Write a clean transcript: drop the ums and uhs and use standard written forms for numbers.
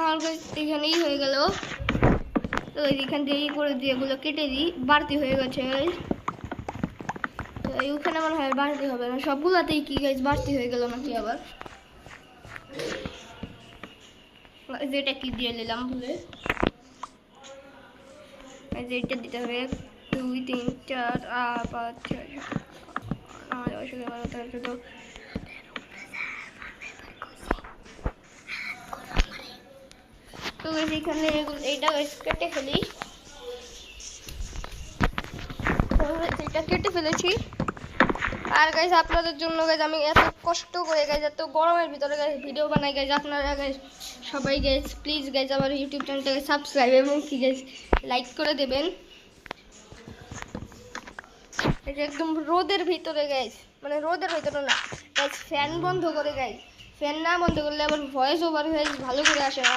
আমার গাছ এখানেই হয়ে গেল। তো এখান থেকে করে দিয়ে এগুলো কেটে দিই, বাড়তি হয়ে গেছে গাইজ। তো ওখানে মনে হয় বাড়তি হবে না, সবগুলাতেই কি গাইজ বাড়তি হয়ে গেল নাকি আবার। যেটা কি দিয়ে নিলাম ভুলে, যেটা দিতে হবে 2 3 4 5 6 7 তো এখানে এইটা কেটে ফেলি। এটা কেটে ফেলেছি। আর গাইজ আপনাদের জন্য গাইজ আমি এত কষ্ট করে গাইজ, এত গরমের ভিতরে গাইজ ভিডিও বানাই গাইজ। আপনারা গাইজ সবাই গাইজ প্লিজ গাইজ আমার ইউটিউব চ্যানেলটাকে সাবস্ক্রাইব এবং কি গাইজ লাইক করে দেবেন। এটা একদম রোদের ভিতরে গাইজ, মানে রোদের ভিতরে না গাইজ, ফ্যান বন্ধ করে গাইজ। ফ্যান না বন্ধ করলে আবার ভয়েস ওভার হয়ে ভালো করে আসে না।